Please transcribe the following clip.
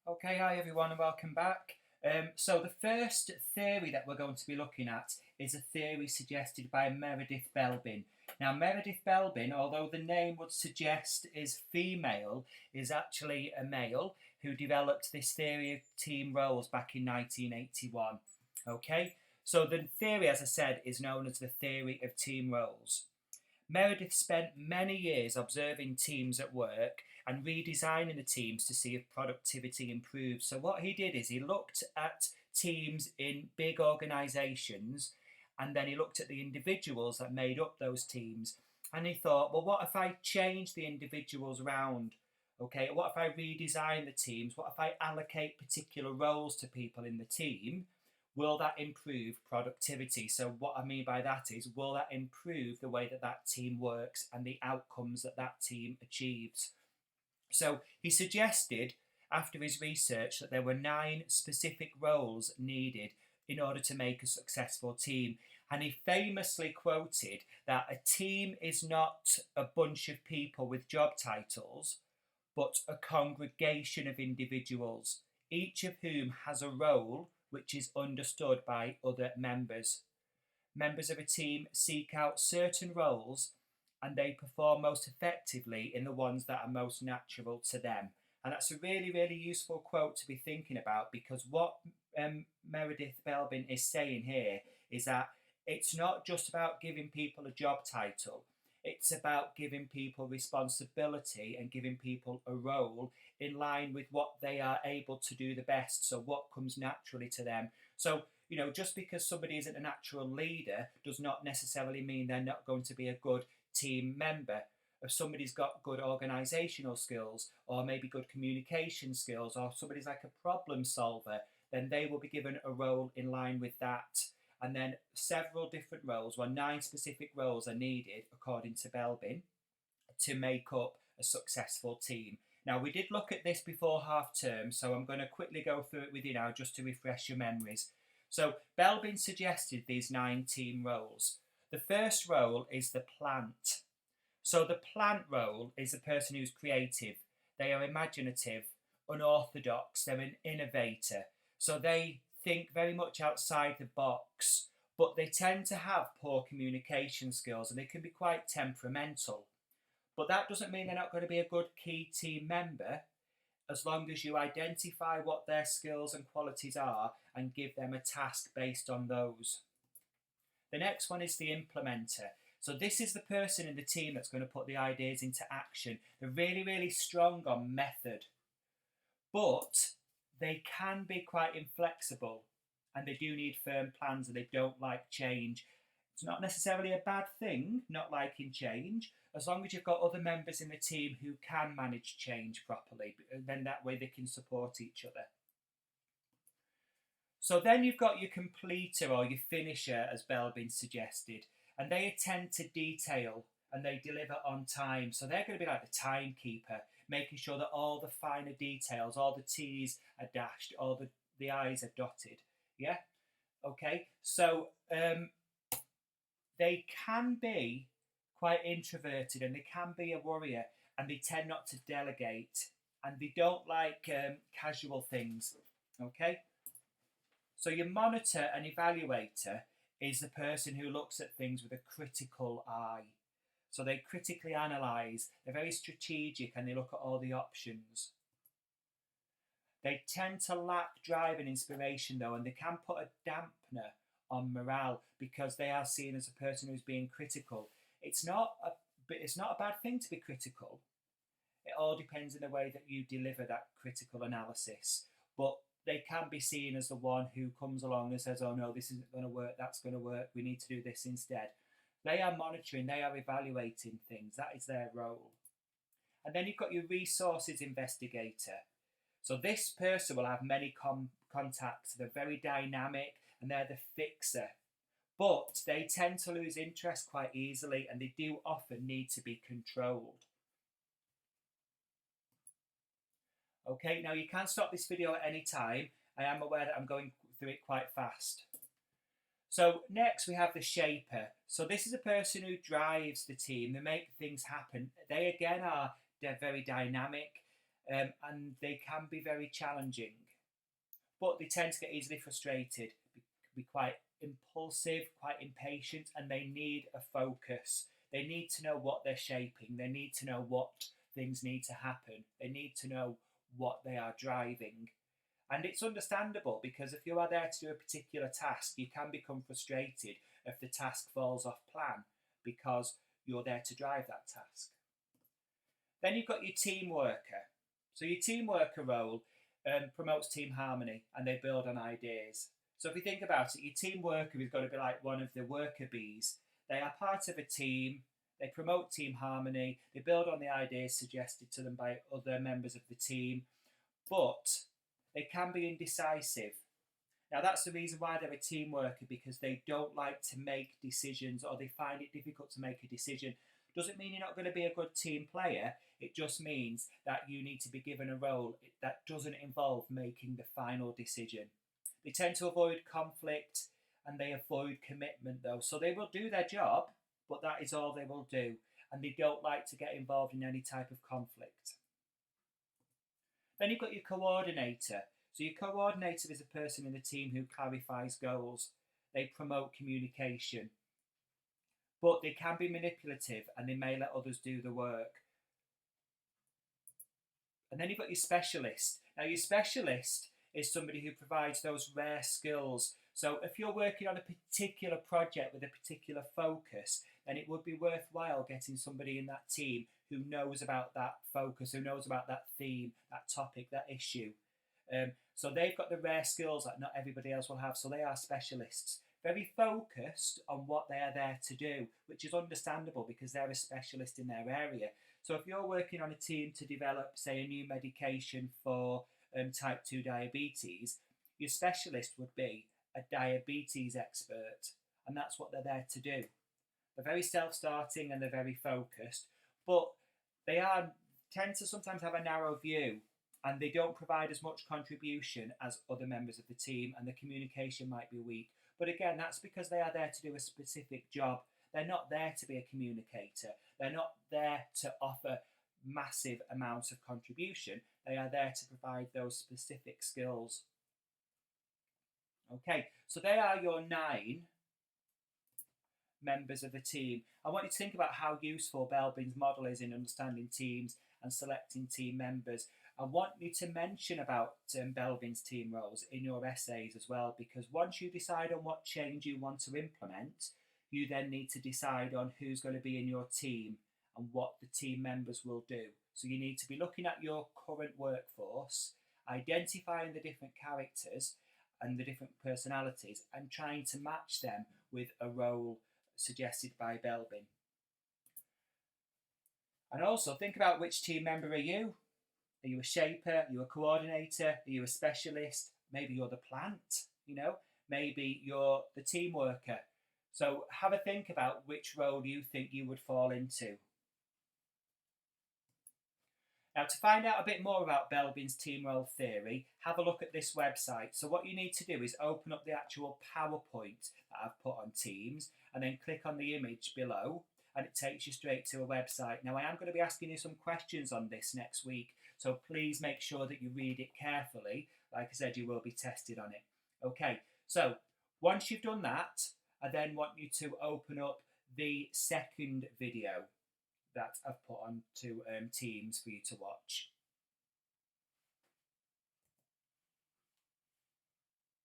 Okay, hi everyone, and welcome back. So the first theory that we're going to be looking at is a theory suggested by Meredith Belbin. Now, Meredith Belbin, although the name would suggest is female, is actually a male who developed this theory of team roles back in 1981. Okay, so the theory, as I said, is known as the theory of team roles. Meredith spent many years observing teams at work and redesigning the teams to see if productivity improved. So, what he did is he looked at teams in big organisations and then he looked at the individuals that made up those teams. And he thought, well, what if I change the individuals around? Okay, what if I redesign the teams? What if I allocate particular roles to people in the team? Will that improve productivity? So what I mean by that is, will that improve the way that that team works and the outcomes that that team achieves? So he suggested, after his research, that there were 9 specific roles needed in order to make a successful team. And he famously quoted that a team is not a bunch of people with job titles, but a congregation of individuals, each of whom has a role which is understood by other members. Members of a team seek out certain roles and they perform most effectively in the ones that are most natural to them. And that's a really, really useful quote to be thinking about, because what Meredith Belbin is saying here is that it's not just about giving people a job title. It's about giving people responsibility and giving people a role in line with what they are able to do the best. So, what comes naturally to them. So, just because somebody isn't a natural leader does not necessarily mean they're not going to be a good team member. If somebody's got good organisational skills, or maybe good communication skills, or somebody's like a problem solver, then they will be given a role in line with that. And then several different roles, 9 specific roles are needed, according to Belbin, to make up a successful team. Now, we did look at this before half term, so I'm going to quickly go through it with you now just to refresh your memories. So, Belbin suggested these 9 team roles. The first role is the plant. So, the plant role is a person who's creative, they are imaginative, unorthodox, they're an innovator. So, they think very much outside the box, but they tend to have poor communication skills and they can be quite temperamental. But that doesn't mean they're not going to be a good key team member, as long as you identify what their skills and qualities are and give them a task based on those. The next one is the implementer. So this is the person in the team that's going to put the ideas into action. They're really, really strong on method, but they can be quite inflexible and they do need firm plans and they don't like change. It's not necessarily a bad thing, not liking change, as long as you've got other members in the team who can manage change properly, then that way they can support each other. So then you've got your completer or your finisher, as Belbin suggested, and they attend to detail and they deliver on time. So they're going to be like the timekeeper, making sure that all the finer details, all the T's are dashed, all the I's are dotted. Yeah? Okay. So they can be quite introverted and they can be a worrier and they tend not to delegate and they don't like casual things. Okay. So your monitor and evaluator is the person who looks at things with a critical eye. So they critically analyse, they're very strategic and they look at all the options. They tend to lack drive and inspiration though, and they can put a dampener on morale because they are seen as a person who's being critical. It's not a bad thing to be critical. It all depends on the way that you deliver that critical analysis. But they can be seen as the one who comes along and says, oh no, this isn't going to work, that's going to work, we need to do this instead. They are monitoring, they are evaluating things, that is their role. And then you've got your resources investigator. So this person will have many contacts, they're very dynamic and they're the fixer. But they tend to lose interest quite easily and they do often need to be controlled. Okay, now you can stop this video at any time. I am aware that I'm going through it quite fast. So next we have the shaper. So this is a person who drives the team, they make things happen. They're very dynamic. and they can be very challenging. But they tend to get easily frustrated, be quite impulsive, quite impatient, and they need a focus. They need to know what they're shaping. They need to know what things need to happen. They need to know what they are driving. And it's understandable, because if you are there to do a particular task, you can become frustrated if the task falls off plan, because you're there to drive that task. Then you've got your team worker. So your team worker role promotes team harmony, and they build on ideas. So if you think about it, your team worker is going to be like one of the worker bees. They are part of a team. They promote team harmony. They build on the ideas suggested to them by other members of the team. But they can be indecisive. Now, that's the reason why they're a team worker, because they don't like to make decisions, or they find it difficult to make a decision. Doesn't mean you're not going to be a good team player. It just means that you need to be given a role that doesn't involve making the final decision. They tend to avoid conflict, and they avoid commitment, though. So they will do their job, but that is all they will do. And they don't like to get involved in any type of conflict. Then you've got your coordinator. So your coordinator is a person in the team who clarifies goals. They promote communication. But they can be manipulative, and they may let others do the work. And then you've got your specialist. Now, your specialist is somebody who provides those rare skills. So if you're working on a particular project with a particular focus, then it would be worthwhile getting somebody in that team who knows about that focus, who knows about that theme, that topic, that issue. So they've got the rare skills that not everybody else will have. So they are specialists, very focused on what they are there to do, which is understandable because they're a specialist in their area. So if you're working on a team to develop, say, a new medication for type 2 diabetes, your specialist would be a diabetes expert, and that's what they're there to do. They're very self-starting and they're very focused, but they tend to sometimes have a narrow view, and they don't provide as much contribution as other members of the team, and the communication might be weak. But again, that's because they are there to do a specific job. They're not there to be a communicator. They're not there to offer massive amounts of contribution. They are there to provide those specific skills. Okay, so they are your 9 members of the team. I want you to think about how useful Belbin's model is in understanding teams and selecting team members. I want you to mention about Belbin's team roles in your essays as well, because once you decide on what change you want to implement, you then need to decide on who's going to be in your team and what the team members will do. So you need to be looking at your current workforce, identifying the different characters and the different personalities, and trying to match them with a role suggested by Belbin. And also think about, which team member are you? Are you a shaper? Are you a coordinator? Are you a specialist? Maybe you're the plant, maybe you're the team worker. So have a think about which role you think you would fall into. Now, to find out a bit more about Belbin's team role theory, have a look at this website. So what you need to do is open up the actual PowerPoint that I've put on Teams, and then click on the image below, and it takes you straight to a website. Now, I am going to be asking you some questions on this next week, so please make sure that you read it carefully. Like I said, you will be tested on it. Okay, so once you've done that, I then want you to open up the second video that I've put onto Teams for you to watch.